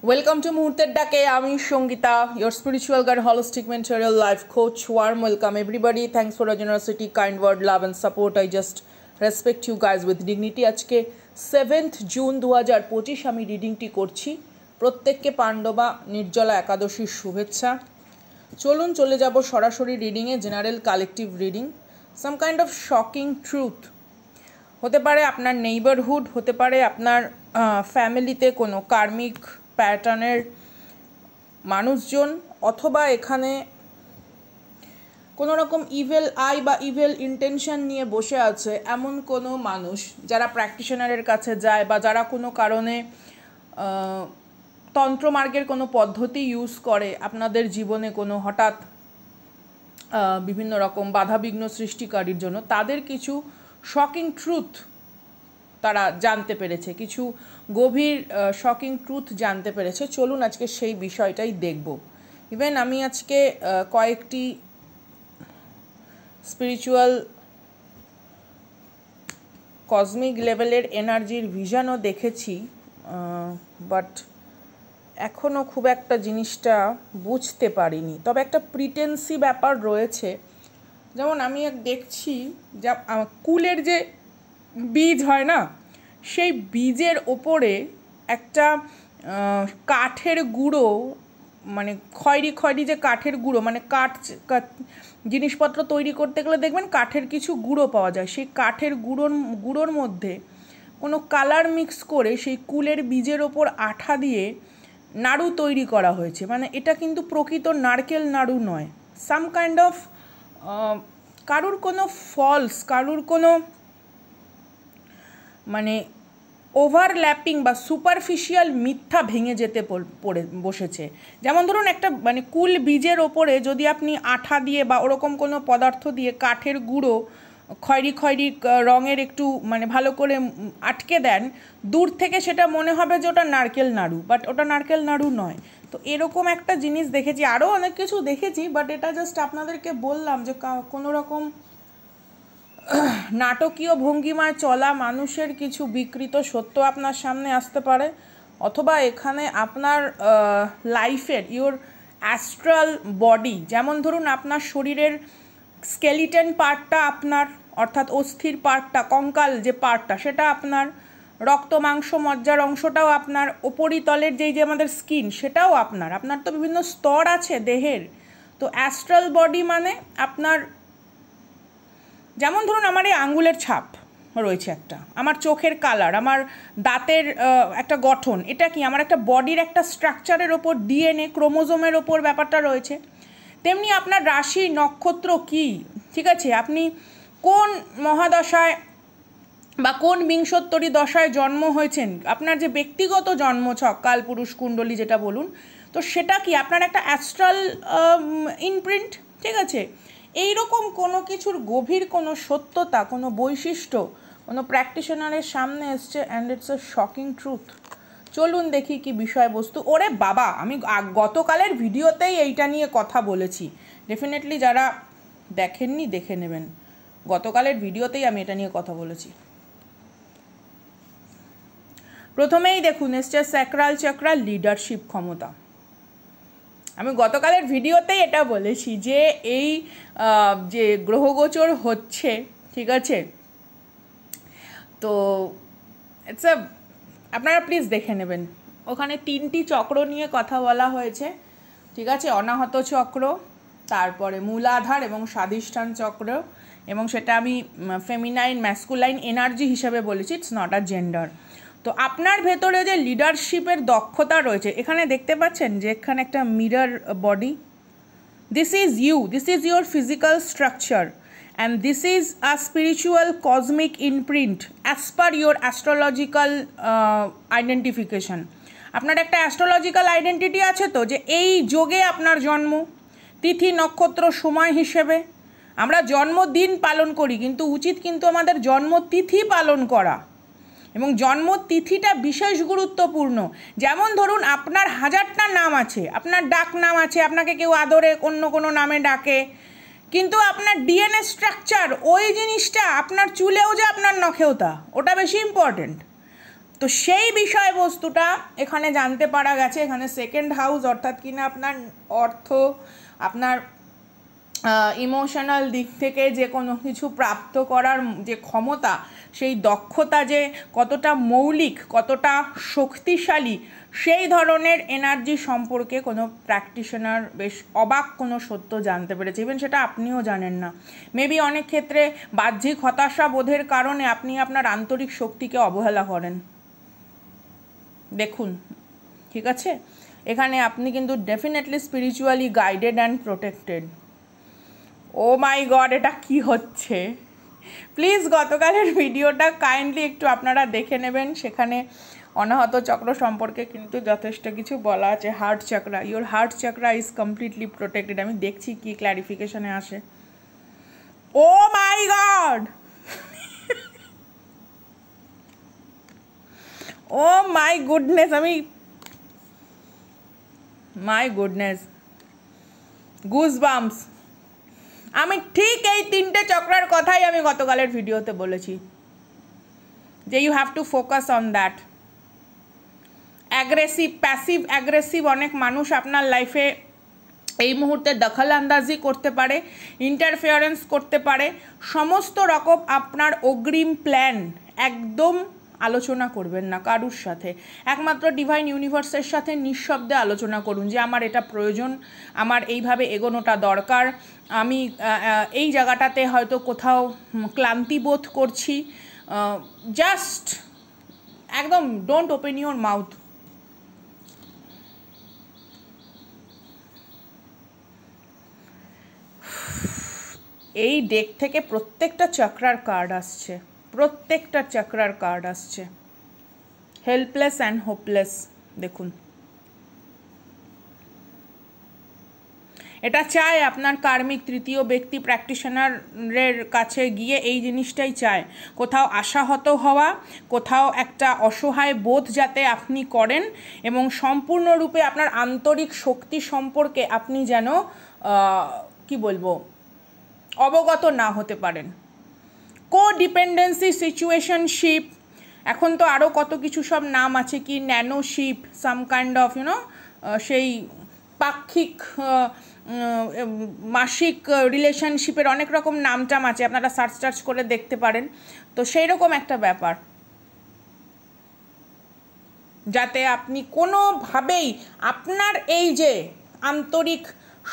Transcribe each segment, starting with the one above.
Welcome to Muhurter Dake. আমি Shongita, your spiritual guide, holistic mentorial life coach. Warm welcome everybody. Thanks for your generosity, kind word, love and support. I just respect you guys with dignity. আজকে 7th June 2025 আমি রিডিংটি করছি। প্রত্যেককে পাণ্ডবা নির্জলা একাদশীর শুভেচ্ছা। চলুন চলে যাব সরাসরি রিডিংয়ে। General collective reading. Some kind of shocking truth হতে পারে আপনার নেইবারহুড, হতে পারে আপনার ফ্যামিলিতে কোনো কার্মিক প্যাটার্নের মানুষজন, অথবা এখানে কোনো রকম ইভেল আই বা ইভেল ইন্টেনশন নিয়ে বসে আছে এমন কোনো মানুষ যারা প্র্যাকটিশনারের কাছে যায় বা যারা কোনো কারণে তন্ত্রমার্গের কোনো পদ্ধতি ইউজ করে আপনাদের জীবনে কোনো হঠাৎ বিভিন্ন রকম বাধাবিঘ্ন সৃষ্টিকারীর জন্য, তাদের কিছু শকিং ট্রুথ তারা জানতে পেরেছে, কিছু গভীর শকিং ট্রুথ জানতে পেরেছে। চলুন আজকে সেই বিষয়টাই দেখব। ইভেন আমি আজকে কয়েকটি স্পিরিচুয়াল কসমিক লেভেলের এনার্জির ভিশনও দেখেছি, বাট এখনও খুব একটা জিনিসটা বুঝতে পারিনি। তবে একটা প্রিটেন্সি ব্যাপার রয়েছে। যেমন আমি দেখছি যা কুলের যে বীজ হয় না, সেই বীজের ওপরে একটা কাঠের গুঁড়ো, মানে খয়েরি খয়েরি যে কাঠের গুঁড়ো, মানে কাঠ জিনিসপত্র তৈরি করতে গেলে দেখবেন কাঠের কিছু গুঁড়ো পাওয়া যায়। সেই কাঠের গুঁড়োর মধ্যে কোনো কালার মিক্স করে সেই কুলের বীজের ওপর আঠা দিয়ে নাড়ু তৈরি করা হয়েছে। মানে এটা কিন্তু প্রকৃত নারকেল নাড়ু নয়। সাম কাইন্ড অফ কারুর কোনো ফলস, কারুর কোনো মানে ওভারল্যাপিং বা সুপারফিশিয়াল মিথ্যা ভেঙে যেতে বসেছে। যেমন ধরুন একটা মানে কুল বীজের ওপরে যদি আপনি আঠা দিয়ে বা ওরকম কোনো পদার্থ দিয়ে কাঠের গুঁড়ো খয়েরি খয়েরি রঙের একটু মানে ভালো করে আটকে দেন, দূর থেকে সেটা মনে হবে যে ওটা নারকেল নাড়ু, বাট ওটা নারকেল নাড়ু নয়। তো এরকম একটা জিনিস দেখেছি, আরও অনেক কিছু দেখেছি, বাট এটা জাস্ট আপনাদেরকে বললাম যে কোনো রকম নাটকীয় ভঙ্গিমায় চলা মানুষের কিছু বিকৃত সত্য আপনার সামনে আসতে পারে, অথবা এখানে আপনার লাইফের ইওর অ্যাস্ট্রাল বডি, যেমন ধরুন আপনার শরীরের স্কেলিটন পার্টটা আপনার, অর্থাৎ অস্থির পার্টটা, কঙ্কাল যে পার্টটা সেটা আপনার, রক্ত মাংস মজ্জার অংশটাও আপনার, ওপরিতলের যে আমাদের স্কিন সেটাও আপনার। আপনার তো বিভিন্ন স্তর আছে দেহের। তো অ্যাস্ট্রাল বডি মানে আপনার, যেমন ধরুন আমার এই আঙ্গুলের ছাপ রয়েছে একটা, আমার চোখের কালার, আমার দাঁতের একটা গঠন, এটা কি আমার একটা বডির একটা স্ট্রাকচারের ওপর ডিএনএ ক্রোমোজোমের ওপর ব্যাপারটা রয়েছে। তেমনি আপনার রাশি নক্ষত্র কি, ঠিক আছে, আপনি কোন মহাদশায় বা কোন বিংশোত্তরী দশায় জন্ম হয়েছেন, আপনার যে ব্যক্তিগত জন্মছক কালপুরুষ কুণ্ডলী যেটা বলুন, তো সেটা কি আপনার একটা অ্যাস্ট্রাল ইনপ্রিন্ট, ঠিক আছে। এইরকম কোনো কিছুর গভীর কোনো সত্যতা, কোনো বৈশিষ্ট্য কোনো প্র্যাকটিশনারের সামনে এসছে, and it's a shocking truth. চলুন দেখি কি বিষয়বস্তু। ওরে বাবা, আমি গতকালের ভিডিওতেই এইটা নিয়ে কথা বলেছি, ডেফিনেটলি যারা দেখেননি দেখে নেবেন। গতকালের ভিডিওতেই আমি এটা নিয়ে কথা বলেছি। প্রথমেই দেখুন এসছে স্যাক্রাল চক্রা, লিডারশিপ ক্ষমতা। আমি গতকালের ভিডিওতেই এটা বলেছি যে এই যে গ্রহগোচর হচ্ছে, ঠিক আছে, তো ইটস আপনারা প্লিজ দেখে নেবেন। ওখানে 3টি চক্র নিয়ে কথা বলা হয়েছে, ঠিক আছে, অনাহত চক্র, তারপরে মূলাধার এবং স্বাধিষ্ঠান চক্র, এবং সেটা আমি ফেমিনাইন ম্যাসকুলাইন এনার্জি হিসাবে বলেছি, ইটস নট আ জেন্ডার। তো আপনার ভেতরে যে লিডারশিপের দক্ষতা রয়েছে, এখানে দেখতে পাচ্ছেন যে এখানে একটা mirror body, this is you, this is your physical structure, and this is a spiritual cosmic imprint as per your astrological identification. আপনার একটা অ্যাস্ট্রোলজিক্যাল আইডেন্টিটি আছে তো, যে এই যোগে আপনার জন্ম, তিথি নক্ষত্র সময় হিসেবে আমরা জন্মদিন পালন করি, কিন্তু উচিত কিন্তু আমাদের জন্মতিথি পালন করা, এবং জন্মতিথিটা বিশেষ গুরুত্বপূর্ণ। যেমন ধরুন আপনার 1000টা নাম আছে, আপনার ডাক নাম আছে, আপনাকে কেউ আদরে অন্য কোনো নামে ডাকে, কিন্তু আপনার ডিএনএ স্ট্রাকচার ওই জিনিসটা, আপনার চুলেও যে আপনার নখেও তা, ওটা বেশি ইম্পর্টেন্ট। তো সেই বিষয়বস্তুটা এখানে জানতে পারা গেছে। এখানে সেকেন্ড হাউস অর্থাৎ কিনা আপনার অর্থ, আপনার ইমোশনাল দিক থেকে যে কোনো কিছু প্রাপ্ত করার যে ক্ষমতা, সেই দক্ষতা যে কতটা মৌলিক, কতটা শক্তিশালী, সেই ধরনের এনার্জি সম্পর্কে কোনো প্র্যাকটিশনার বেশ অবাক কোনো সত্য জানতে পেরেছে। ইভেন সেটা আপনিও জানেন না। মেবি অনেক ক্ষেত্রে বাহ্যিক হতাশা বোধের কারণে আপনি আপনার আন্তরিক শক্তিকে অবহেলা করেন। দেখুন, ঠিক আছে, এখানে আপনি কিন্তু definitely spiritually guided and protected. Oh my God, এটা কি হচ্ছে? প্লিজ গতকালের ভিডিওটা কাইন্ডলি একটু আপনারা দেখে নেবেন। সেখানে অনাহত চক্র সম্পর্কে কিন্তু যথেষ্ট কিছু বলা আছে। Heart chakra, your heart chakra is completely protected. আমি দেখছি কি ক্ল্যারিফিকেশনে আসে। Oh my God, oh my goodness, my goodness, goosebumps. আমি ঠিক এই 3টে চক্রার কথাই আমি গতকালের ভিডিওতে বলেছি, যে you have to focus on that. Aggressive, passive aggressive অনেক মানুষ আপনার লাইফে এই মুহূর্তে দখলআন্দাজি করতে পারে, ইন্টারফেয়ারেন্স করতে পারে। সমস্ত রকম আপনার অগ্রিম প্ল্যান একদম আলোচনা করবেন না কারুর সাথে, একমাত্র ডিভাইন ইউনিভার্সের সাথে নিঃশব্দে আলোচনা করুন যে আমার এটা প্রয়োজন, আমার এইভাবে এগোনোটা দরকার, আমি এই জায়গাটাতে হয়তো কোথাও ক্লান্তি বোধ করছি। জাস্ট একদম ডোন্ট ওপেন ইউর মাউথ। এই ডেক থেকে প্রত্যেকটা চক্রার কার্ড আসছে, প্রত্যেকটা চক্রার কার্ড আসছে। Helpless and hopeless. দেখুন, এটা চায় আপনার কার্মিক তৃতীয় ব্যক্তি প্র্যাকটিশনারের কাছে গিয়ে এই জিনিসটাই চায়, কোথাও আশাহত হওয়া, কোথাও একটা অসহায় বোধ যাতে আপনি করেন, এবং সম্পূর্ণরূপে আপনার আন্তরিক শক্তি সম্পর্কে আপনি যেন কি বলবো, অবগত না হতে পারেন। কো-ডিপেন্ডেন্সি সিচুয়েশনশিপ, এখন তো আরও কত কিছু সব নাম আছে, কি ন্যানোশিপ, সাম কাইন্ড অফ সেই পাক্ষিক মাসিক রিলেশনশিপের অনেক রকম নামটাম আছে, আপনারা সার্চ করে দেখতে পারেন। তো সেই রকম একটা ব্যাপার, যাতে আপনি কোনোভাবেই আপনার এই যে আন্তরিক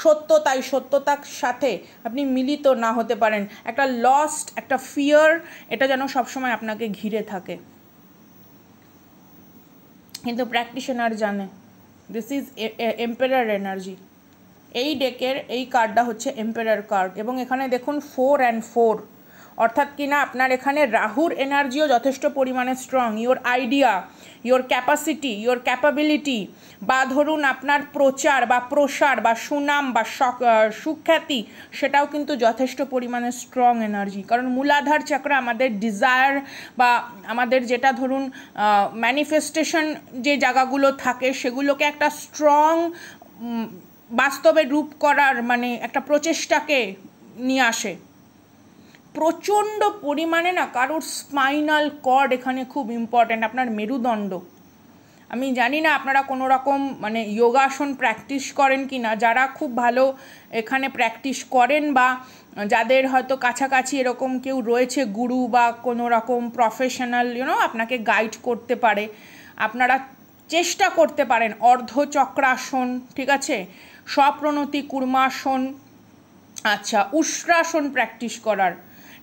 সত্যতাই সত্যতার সাথে আপনি মিলিত না হতে পারেন। একটা লস্ট, একটা ফিয়ার, এটা যেন সবসময় আপনাকে ঘিরে থাকে। কিন্তু প্র্যাকটিশনার জানে দিস ইজ এম্পারার এনার্জি। এই ডেকের এই কার্ডটা হচ্ছে এম্পারার কার্ড, এবং এখানে দেখুন 4 and 4, অর্থাৎ কিনা আপনার এখানে রাহুর এনার্জিও যথেষ্ট পরিমাণে strong. Your idea, your capacity, your capability, বা ধরুন আপনার প্রচার বা প্রসার বা সুনাম বা সুখ্যাতি, সেটাও কিন্তু যথেষ্ট পরিমাণে স্ট্রং এনার্জি। কারণ মূলাধার চক্র আমাদের ডিজায়ার বা আমাদের যেটা ধরুন ম্যানিফেস্টেশন যে জায়গাগুলো থাকে, সেগুলোকে একটা স্ট্রং বাস্তবে রূপ করার মানে একটা প্রচেষ্টাকে নিয়ে আসে। প্রচণ্ড পরিমাণে না কারোর স্পাইনাল কর্ড এখানে খুব ইম্পর্ট্যান্ট, আপনার মেরুদণ্ড। আমি জানি না আপনারা কোনো রকম মানে যোগাসন প্র্যাকটিস করেন কি না, যারা খুব ভালো এখানে প্র্যাকটিস করেন বা যাদের হয়তো কাছাকাছি এরকম কেউ রয়েছে গুরু বা কোনো রকম প্রফেশনাল আপনাকে গাইড করতে পারে, আপনারা চেষ্টা করতে পারেন অর্ধচক্রাসন, ঠিক আছে, স্বপ্রণতি কুর্মাসন, আচ্ছা উষ্ট্রাসন প্র্যাকটিস করার।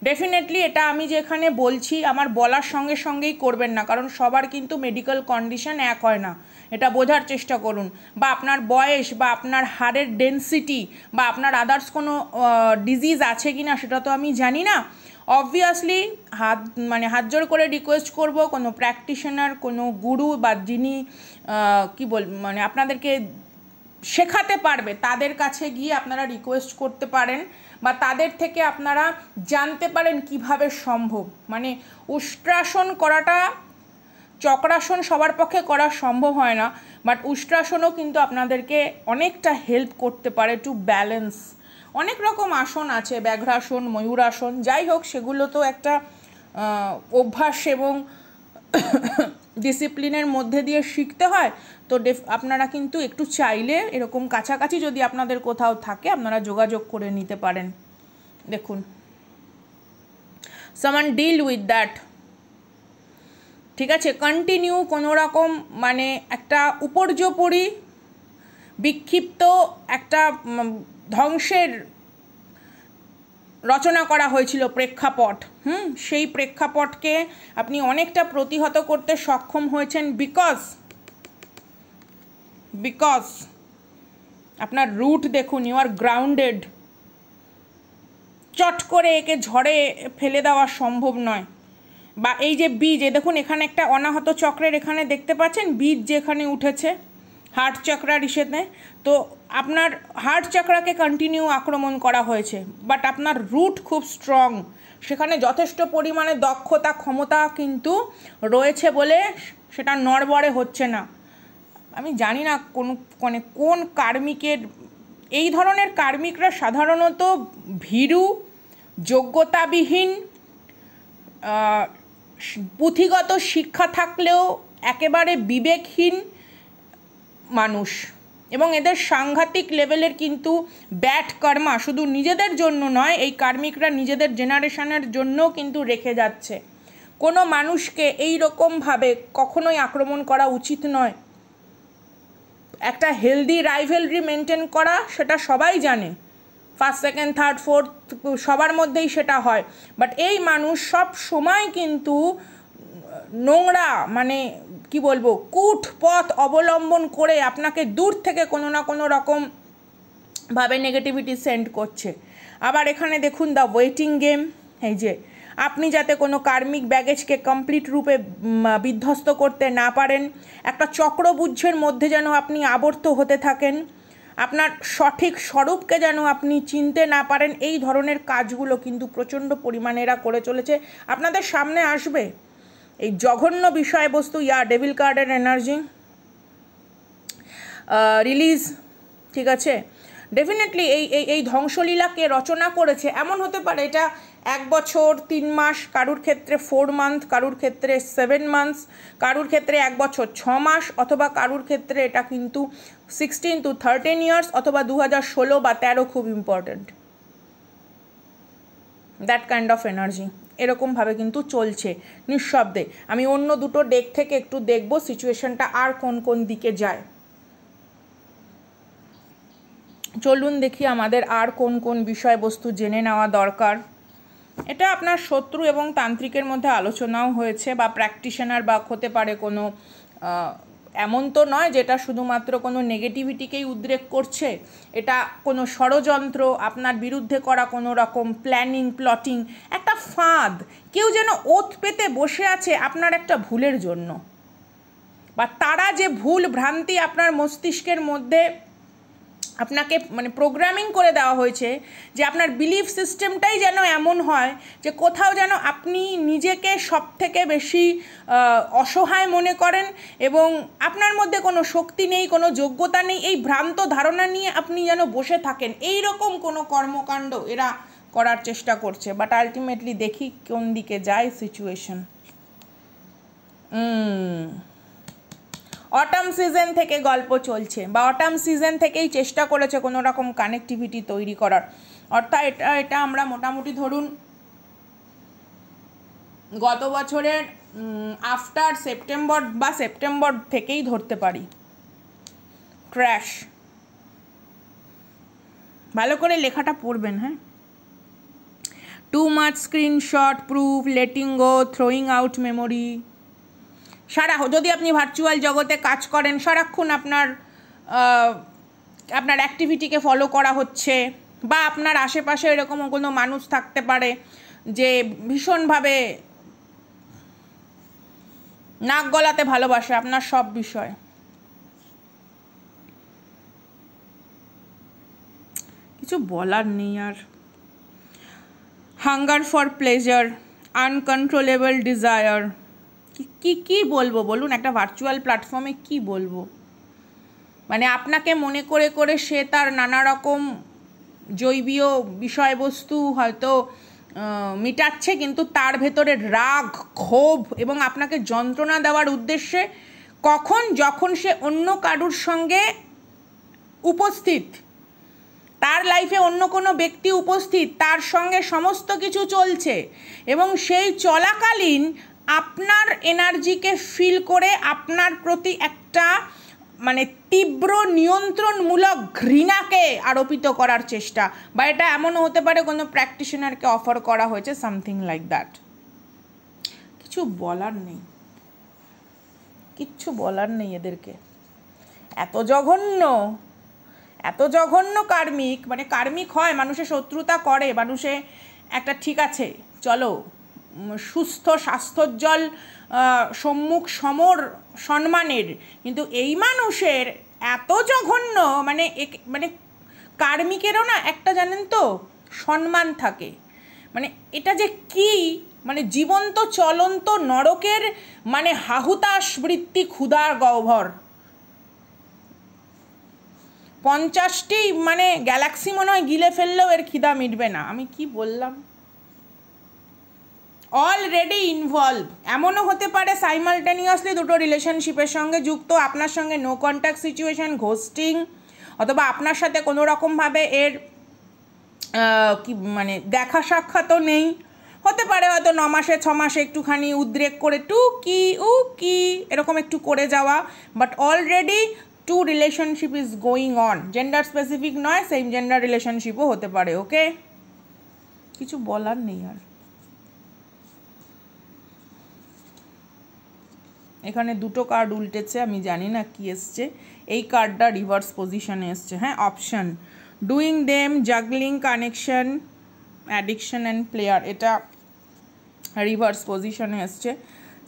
ডেফিনেটলি এটা আমি যেখানে বলছি আমার বলার সঙ্গে সঙ্গেই করবেন না, কারণ সবার কিন্তু মেডিকেল কন্ডিশন এক হয় না, এটা বোঝার চেষ্টা করুন। বা আপনার বয়স বা আপনার হাড়ের ডেন্সিটি বা আপনার আদার্স কোনো ডিজিজ আছে কি না সেটা তো আমি জানি না। অবভিয়াসলি হাত জোর করে রিকোয়েস্ট করব, কোনো প্র্যাকটিশনার, কোনো গুরু বা যিনি আপনাদেরকে শেখাতে পারবে তাদের কাছে গিয়ে আপনারা রিকোয়েস্ট করতে পারেন, বা তাদের থেকে আপনারা জানতে পারেন কিভাবে সম্ভব। মানে উষ্ট্রাসন করাটা, চক্রাসন সবার পক্ষে করা সম্ভব হয় না, বাট উষ্ট্রাসনও কিন্তু আপনাদেরকে অনেকটা হেল্প করতে পারে টু ব্যালেন্স। অনেক রকম আসন আছে, ব্যাঘ্রাসন, ময়ূরাসন, যাই হোক সেগুলো তো একটা অভ্যাস এবং ডিসিপ্লিনের মধ্যে দিয়ে শিখতে হয়। তো আপনারা কিন্তু একটু চাইলে এরকম কাছাকাছি যদি আপনাদের কোথাও থাকে আপনারা যোগাযোগ করে নিতে পারেন। দেখুন, সামান ডিল উইথ দ্যাট, ঠিক আছে। কন্টিনিউ কোনো রকম মানে একটা উপর্যপরি বিক্ষিপ্ত একটা ধ্বংসের রচনা করা হয়েছিল প্রেক্ষাপট, সেই প্রেক্ষাপটকে আপনি অনেকটা প্রতিহত করতে সক্ষম হয়েছেন বিকজ আপনার রুট দেখুন, ইউ আর গ্রাউন্ডেড। চট করে একে ঝড়ে ফেলে দেওয়া সম্ভব নয়। বা এই যে বীজ, দেখুন এখানে একটা অনাহত চক্রের এখানে দেখতে পাচ্ছেন বীজ যেখানে উঠেছে হার্ট চক্রার ইসেতে, তো আপনার হার্ট চক্রাকে কন্টিনিউ আক্রমণ করা হয়েছে, বাট আপনার রুট খুব স্ট্রং, সেখানে যথেষ্ট পরিমাণে দক্ষতা ক্ষমতা কিন্তু রয়েছে বলে সেটা নড়বড়ে হচ্ছে না। আমি জানি না কোন কার্মিকের, এই ধরনের কার্মিকরা সাধারণত ভীরু, যোগ্যতাবিহীন, পুঁথিগত শিক্ষা থাকলেও একেবারে বিবেকহীন মানুষ, এবং এদের সাংঘাতিক লেভেলের কিন্তু ব্যাড কর্মা শুধু নিজেদের জন্য নয়, এই কার্মিকরা নিজেদের জেনারেশনের জন্যও কিন্তু রেখে যাচ্ছে। কোনো মানুষকে এই রকমভাবে কখনোই আক্রমণ করা উচিত নয়। একটা হেলদি রাইভেলরি মেনটেন করা সেটা সবাই জানে, ফার্স্ট সেকেন্ড থার্ড ফোর্থ সবার মধ্যেই সেটা হয়, বাট এই মানুষ সব সময় কিন্তু নোংরা মানে কি বলবো কূট পথ অবলম্বন করে আপনাকে দূর থেকে কোনো না কোনো রকম ভাবে নেগেটিভিটি সেন্ড করছে। আবার এখানে দেখুন দ্য ওয়েটিং গেম, এই যে আপনি যাতে কোনো কার্মিক ব্যাগেজকে কমপ্লিট রূপে বিধ্বস্ত করতে না পারেন, একটা চক্রবুদ্ধের মধ্যে যেন আপনি আবর্ত হতে থাকেন, আপনার সঠিক স্বরূপকে যেন আপনি চিনতে না পারেন, এই ধরনের কাজগুলো কিন্তু প্রচণ্ড পরিমাণে এরা করে চলেছে। আপনাদের সামনে আসবে এই জঘন্য বিষয়বস্তু, ডেভিল কার্ডের এনার্জি রিলিজ, ঠিক আছে। ডেফিনেটলি এই ধ্বংসলীলাকে রচনা করেছে, এমন হতে পারে এটা 1 বছর 3 মাস, কারুর ক্ষেত্রে 4 মান্থ, কারুর ক্ষেত্রে 7 মান্থস, কারুর ক্ষেত্রে 1 বছর 6 মাস, অথবা কারুর ক্ষেত্রে এটা কিন্তু 16 to 13 ইয়ার্স, অথবা 2016 বা 13 খুব important, that kind of energy এরকমভাবে কিন্তু চলছে নিঃশব্দে। আমি অন্য দুটো ডেক থেকে একটু দেখব সিচুয়েশনটা আর কোন দিকে যায়। চলুন দেখি আমাদের আর কোন বিষয়বস্তু জেনে নেওয়া দরকার। এটা আপনার শত্রু এবং তান্ত্রিকের মধ্যে আলোচনাও হয়েছে, বা প্র্যাকটিশনার বা হতে পারে কোনো, এমন তো নয় যেটা শুধুমাত্র কোনো নেগেটিভিটিকেই উদ্রেক করছে, এটা কোনো ষড়যন্ত্র, আপনার বিরুদ্ধে করা কোনো রকম প্ল্যানিং প্লটিং, একটা ফাঁদ, কেউ যেন ওত পেতে বসে আছে আপনার একটা ভুলের জন্য, বা তারা যে ভুল ভ্রান্তি আপনার মস্তিষ্কের মধ্যে আপনাকে মানে প্রোগ্রামিং করে দেওয়া হয়েছে, যে আপনার বিলিফ সিস্টেমটাই যেন এমন হয় যে কোথাও যেন আপনি নিজেকে সব থেকে বেশি অসহায় মনে করেন, এবং আপনার মধ্যে কোনো শক্তি নেই, কোনো যোগ্যতা নেই, এই ভ্রান্ত ধারণা নিয়ে আপনি যেন বসে থাকেন, এই রকম কোনো কর্মকাণ্ড এরা করার চেষ্টা করছে। বাট আলটিমেটলি দেখি কোন দিকে যায় সিচুয়েশন। অটাম সিজন থেকে গল্প চলছে, বা অটাম সিজন থেকেই চেষ্টা করেছে কোনো রকম কানেক্টিভিটি তৈরি করার, অর্থাৎ এটা আমরা মোটামুটি ধরুন গত বছরের আফটার সেপ্টেম্বর বা সেপ্টেম্বর থেকেই ধরতে পারি। ক্র্যাশ, ভালো করে লেখাটা পড়বেন, হ্যাঁ। Too much screenshot, proof, letting go, throwing out memory. যদি আপনি ভার্চুয়াল জগতে কাজ করেন, সারাক্ষণ আপনার অ্যাক্টিভিটিকে ফলো করা হচ্ছে, বা আপনার আশেপাশে এরকম কোনো মানুষ থাকতে পারে যে ভীষণভাবে নাক গলাতে ভালোবাসে আপনার সব বিষয়। কিছু বলার নেই আর। Hunger for pleasure, uncontrollable desire, কি বলবো বলুন, একটা ভার্চুয়াল প্ল্যাটফর্মে কি বলবো, মানে আপনাকে মনে করে সে তার নানা রকম জৈবীয় বিষয়বস্তু হয়তো মিটাচ্ছে, কিন্তু তার ভেতরে রাগ, ক্ষোভ এবং আপনাকে যন্ত্রণা দেওয়ার উদ্দেশ্যে, যখন সে অন্য কারুর সঙ্গে উপস্থিত, তার লাইফে অন্য কোনো ব্যক্তি উপস্থিত, তার সঙ্গে সমস্ত কিছু চলছে এবং সেই চলাকালীন আপনার এনার্জিকে ফিল করে আপনার প্রতি একটা মানে তীব্র নিয়ন্ত্রণমূলক ঘৃণাকে আরোপিত করার চেষ্টা, বা এটা এমনও হতে পারে কোনো প্র্যাকটিশনারকে অফার করা হয়েছে, সামথিং লাইক দ্যাট। কিছু বলার নেই, কিচ্ছু বলার নেই এদেরকে। এত জঘন্য কার্মিক, মানে কার্মিক হয়, মানুষে শত্রুতা করে, মানুষে একটা ঠিক আছে চলো সুস্থ স্বাস্থ্যোজ্জ্বল সম্মুখ সমর সম্মানের, কিন্তু এই মানুষের এত জঘন্য, মানে কার্মিকেরও না একটা জানেন তো সম্মান থাকে, মানে এটা যে কি, মানে জীবন্ত চলন্ত নরকের মানে হাহুতাশ বৃত্তি, ক্ষুধার গহ্বর। 50টি মানে গ্যালাক্সি মনে হয় গিলে ফেললেও এর খিদা মিটবে না। আমি কি বললাম? Already involve. এমনও হতে পারে সাইমালটেনিয়াসলি দুটো রিলেশনশিপের সঙ্গে যুক্ত, আপনার সঙ্গে নো কন্ট্যাক্ট সিচুয়েশন, ঘোস্টিং, অথবা আপনার সাথে কোনো রকমভাবে এর কি মানে দেখা সাক্ষাৎও নেই, হতে পারে হয়তো 9 মাসে 6 মাসে একটুখানি উদ্রেক করে টুকি উকি এরকম একটু করে যাওয়া, but already two relationship is going on. Gender specific নয়, সেম জেন্ডার রিলেশনশিপও হতে পারে। ওকে, কিছু বলার নেই আর। এখানে দুটো কার্ড উল্টেছে, আমি জানি না কি এসছে। এই কার্ডটা রিভার্স পজিশনে এসছে। হ্যাঁ, option doing them, juggling, connection, addiction and player, এটা রিভার্স পজিশনে এসছে।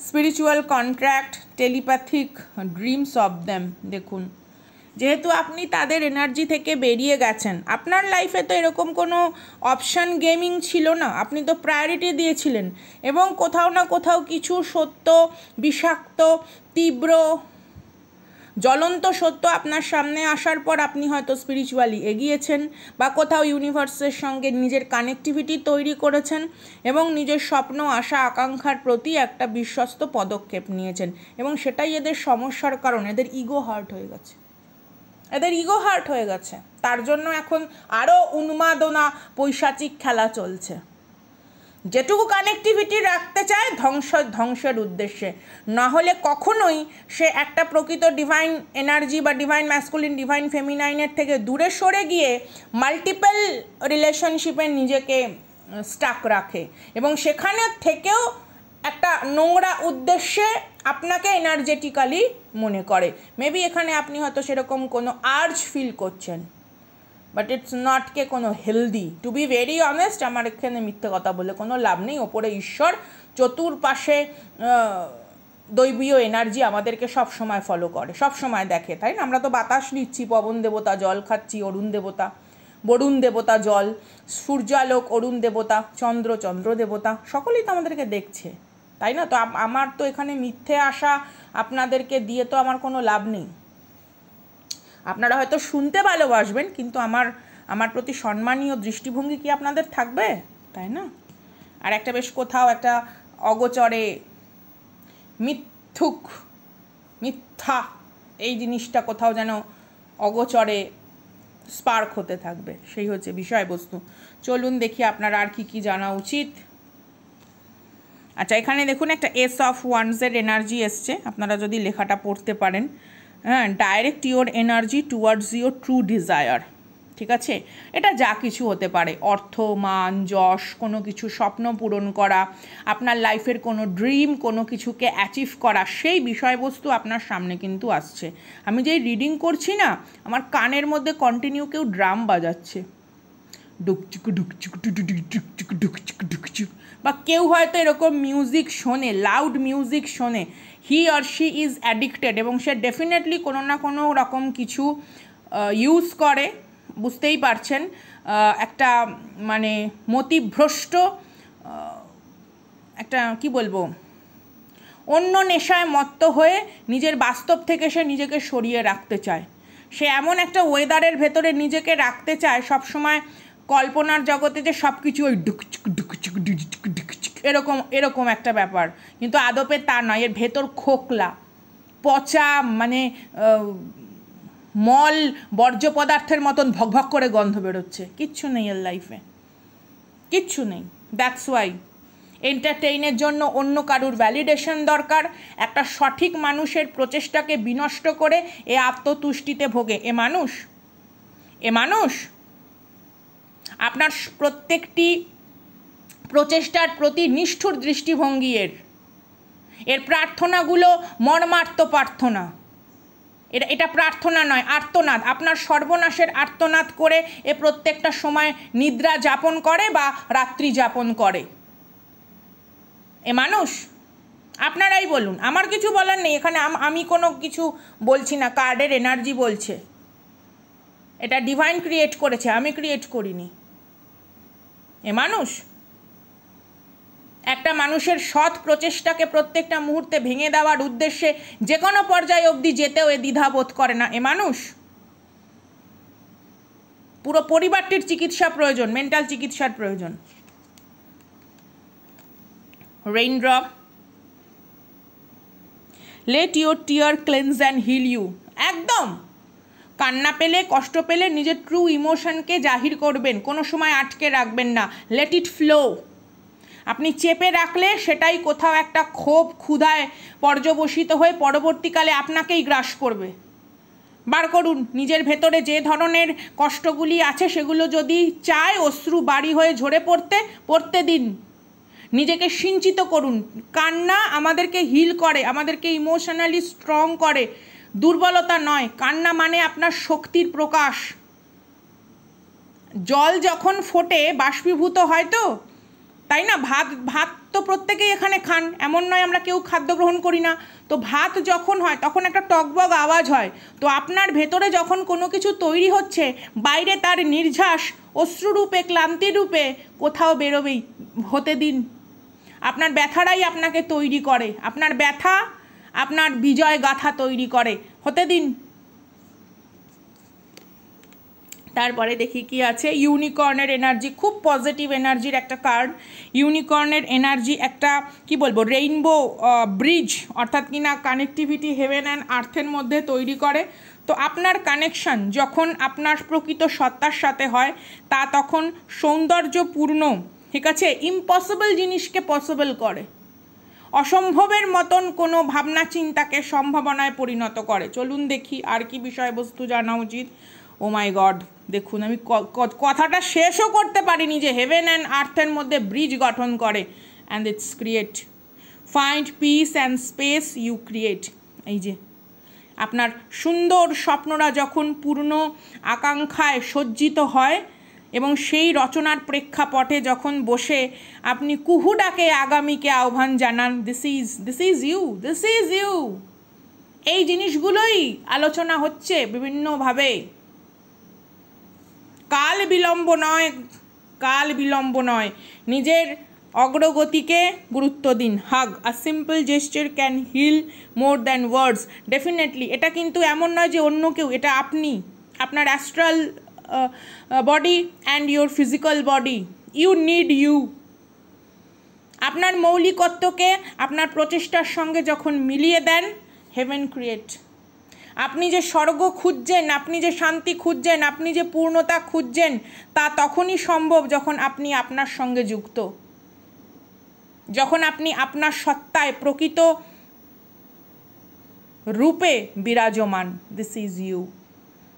Spiritual contract, telepathic, dreams of them. দেখুন, যেহেতু আপনি তাদের এনার্জি থেকে বেরিয়ে গেছেন, আপনার লাইফে তো এরকম কোনো অপশান গেমিং ছিল না, আপনি তো প্রায়োরিটি দিয়েছিলেন, এবং কোথাও না কোথাও কিছু সত্য, বিষাক্ত, তীব্র, জ্বলন্ত সত্য আপনার সামনে আসার পর আপনি হয়তো স্পিরিচুয়ালি এগিয়েছেন, বা কোথাও ইউনিভার্সের সঙ্গে নিজের কানেক্টিভিটি তৈরি করেছেন এবং নিজের স্বপ্ন, আশা, আকাঙ্ক্ষার প্রতি একটা বিশ্বস্ত পদক্ষেপ নিয়েছেন, এবং সেটাই এদের সমস্যার কারণ। এদের ইগো হার্ট হয়ে গেছে, তার জন্য এখন আরও উন্মাদনা, পৈশাচিক খেলা চলছে। যেটুকু কানেক্টিভিটি রাখতে চায় ধ্বংসের উদ্দেশ্যে, না হলে কখনোই সে একটা প্রকৃত ডিভাইন এনার্জি বা ডিভাইন ম্যাসকুলিন, ডিভাইন ফেমিনাইনের থেকে দূরে সরে গিয়ে মাল্টিপল রিলেশনশিপে নিজেকে স্টাক রাখে, এবং সেখানে থেকেও একটা নোংরা উদ্দেশ্যে আপনাকে এনার্জেটিক্যালি মনে করে। মেবি এখানে আপনি হয়তো সেরকম কোনো আর্জ ফিল করছেন, বাট ইটস নট কে কোনো healthy. To be very honest, আমার এখানে মিথ্যে কথা বলে কোনো লাভ নেই। ওপরে ঈশ্বর, চতুর্পাশে দৈবীয় এনার্জি আমাদেরকে সব সময় ফলো করে, সব সময় দেখে, তাই না? আমরা তো বাতাস নিচ্ছি, পবন দেবতা জল খাচ্ছি, বরুণ দেবতা জল, সূর্যালোক অরুণ দেবতা, চন্দ্র দেবতা, সকলেই তো আমাদেরকে দেখছে, তাই না? তো আমার তো এখানে মিথ্যে আশা আপনাদেরকে দিয়ে তো আমার কোনো লাভ নেই। আপনারা হয়তো শুনতে ভালোবাসবেন, কিন্তু আমার প্রতি সম্মানীয় দৃষ্টিভঙ্গি কি আপনাদের থাকবে, তাই না? আর একটা বেশ কোথাও একটা অগোচরে মিথ্যা এই জিনিসটা কোথাও যেন অগোচরে স্পার্ক হতে থাকবে, সেই হচ্ছে বিষয়বস্তু। চলুন দেখি আপনার আর কি জানা উচিত। আচ্ছা, এখানে দেখুন একটা এস অফ ওয়ান্সের এনার্জি এসছে, আপনারা যদি লেখাটা পড়তে পারেন। হ্যাঁ, direct your energy towards your true desire. ঠিক আছে, এটা যা কিছু হতে পারে, অর্থ, মান, যশ, কোনো কিছু স্বপ্ন পূরণ করা, আপনার লাইফের কোনো ড্রিম, কোনো কিছুকে অ্যাচিভ করা, সেই বিষয়বস্তু আপনার সামনে কিন্তু আসছে। আমি যেই রিডিং করছি না, আমার কানের মধ্যে কন্টিনিউ কেউ ড্রাম বাজাচ্ছে, ডুকচুক ডুকচুক ডুকচুক ডুকচুক ডুকচুক, বা কেউ হয়তো এরকম মিউজিক শোনে, লাউড মিউজিক শোনে। He or she is addicted, এবং সে ডেফিনেটলি কোনো না কোনো রকম কিছু ইউজ করে, বুঝতেই পারছেন, একটা মানে মতিভ্রষ্ট, একটা কি বলবো, অন্য নেশায় মত্ত হয়ে নিজের বাস্তব থেকে সে নিজেকে সরিয়ে রাখতে চায়। সে এমন একটা ওয়েদারের ভেতরে নিজেকে রাখতে চায়, সবসময় কল্পনার জগতে যে সব কিছু ওই এরকম এরকম একটা ব্যাপার, কিন্তু আদপে তা নয়। এর ভেতর খোকলা, পচা, মানে মল বর্জ্য পদার্থের মতন ভকভক করে গন্ধ বেরোচ্ছে। কিচ্ছু নেই এর লাইফে, কিচ্ছু নেই। দ্যাটস ওয়াই এন্টারটেইনের জন্য অন্য কারুর ভ্যালিডেশন দরকার। একটা সঠিক মানুষের প্রচেষ্টাকে বিনষ্ট করে এ আত্মতুষ্টিতে ভোগে। এ মানুষ আপনার প্রত্যেকটি প্রচেষ্টার প্রতি নিষ্ঠুর দৃষ্টিভঙ্গি। এর প্রার্থনাগুলো মর্মার্থ প্রার্থনা। এটা প্রার্থনা নয়, আর্তনাদ। আপনার সর্বনাশের আর্তনাদ করে এ প্রত্যেকটা সময় নিদ্রা যাপন করে বা রাত্রি যাপন করে। এ মানুষ, আপনারাই বলুন, আমার কিছু বলার নেই এখানে। আমি কোনো কিছু বলছি না, কার্ডের এনার্জি বলছে। এটা ডিভাইন ক্রিয়েট করেছে, আমি ক্রিয়েট করিনি। এ মানুষ একটা মানুষের সৎ প্রচেষ্টাকে প্রত্যেকটা মুহূর্তে ভেঙে দেওয়ার উদ্দেশ্যে যে কোনো পর্যায়ে অবধি যেতেও এ দ্বিধাবোধ করে না। এ মানুষ, পুরো পরিবারটির চিকিৎসা প্রয়োজন, মেন্টাল চিকিৎসার প্রয়োজন। Raindrop, let your tear cleanse and heal you. একদম কান্না পেলে, কষ্ট পেলে নিজের ট্রু ইমোশনকে জাহির করবেন, কোনো সময় আটকে রাখবেন না। Let it flow. আপনি চেপে রাখলে সেটাই কোথাও একটা ক্ষোভ, ক্ষুধায় পর্যবসিত হয়ে পরবর্তীকালে আপনাকেই গ্রাস করবে। বার করুন নিজের ভেতরে যে ধরনের কষ্টগুলি আছে, সেগুলো যদি চায় অশ্রু বাড়ি হয়ে ঝরে পড়তে দিন। নিজেকে সিঞ্চিত করুন। কান্না আমাদেরকে হিল করে, আমাদেরকে ইমোশনালি স্ট্রং করে, দুর্বলতা নয়। কান্না মানে আপনার শক্তির প্রকাশ। জল যখন ফোটে বাষ্পীভূত হয়, তো তাই না? ভাত তো প্রত্যেকেই এখানে খান, এমন নয় আমরা কেউ খাদ্য গ্রহণ করি না। তো ভাত যখন হয় তখন একটা টকবক আওয়াজ হয়। তো আপনার ভেতরে যখন কোনো কিছু তৈরি হচ্ছে, বাইরে তার নির্ঝাস অশ্রুরূপে, ক্লান্তিরূপে কোথাও বেরোবেই, হতে দিন। আপনার ব্যথারাই আপনাকে তৈরি করে, আপনার ব্যথা আপনার বিজয় গাথা তৈরি করে, হতে দিন। তারপরে দেখি কি আছে। ইউনিকর্নের এনার্জি, খুব পজিটিভ এনার্জির একটা কার্ড। ইউনিকর্নের এনার্জি একটা কি বলবো, রেইনবো ব্রিজ, অর্থাৎ কিনা কানেক্টিভিটি হেভেন অ্যান্ড আর্থের মধ্যে তৈরি করে। তো আপনার কানেকশন যখন আপনার প্রকৃত সত্তার সাথে হয়, তা তখন সৌন্দর্যপূর্ণ, ঠিক আছে, ইম্পসিবল জিনিসকে পসিবল করে, অসম্ভবের মতন কোনো ভাবনা চিন্তাকে সম্ভাবনায় পরিণত করে। চলুন দেখি আর কি বিষয়বস্তু জানা উচিত। ও মাই গড, দেখুন আমি কথাটা শেষও করতে পারিনি যে হেভেন অ্যান্ড আর্থের মধ্যে ব্রিজ গঠন করে। And it's create, find peace and space you create. এই যে আপনার সুন্দর স্বপ্নরা যখন পূর্ণ আকাঙ্ক্ষায় সজ্জিত হয় এবং সেই রচনার প্রেক্ষাপটে যখন বসে আপনি কুহু ডাকে আগামীকে আহ্বান জানান, দিস ইজ ইউ। এই জিনিসগুলোই আলোচনা হচ্ছে বিভিন্নভাবে। কাল বিলম্ব নয়, নিজের অগ্রগতিকে গুরুত্ব দিন। Hug, a simple gesture can heal more than words. Definitely এটা কিন্তু এমন নয় যে অন্য কেউ, এটা আপনি, আপনার astral body and your physical body, you need you. আপনার মৌলিকত্বকে আপনার প্রচেষ্টার সঙ্গে যখন মিলিয়ে দেন, হেভেন ক্রিয়েট। আপনি যে স্বর্গ খুঁজছেন, আপনি যে শান্তি খুঁজছেন, আপনি যে পূর্ণতা খুঁজছেন, তা তখনই সম্ভব যখন আপনি আপনার সঙ্গে যুক্ত, যখন আপনি আপনার সত্তায় প্রকৃত রূপে বিরাজমান। This is you.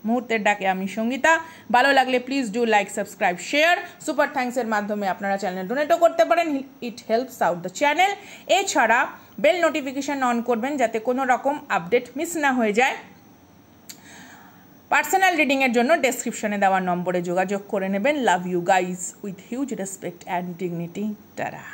মুহূর্তের ডাকে আমি সঙ্গীতা। ভালো লাগলে please do like, subscribe, share. Super থ্যাঙ্কসের মাধ্যমে আপনারা চ্যানেল ডোনেটও করতে পারেন, it helps out the channel. এছাড়া বেল নোটিফিকেশান অন করবেন যাতে কোনো রকম আপডেট মিস না হয়ে যায়। পার্সোনাল রিডিংয়ের জন্য ডেসক্রিপশনে দেওয়া নম্বরে যোগাযোগ করে নেবেন। Love you guys with huge respect and dignity. Tata.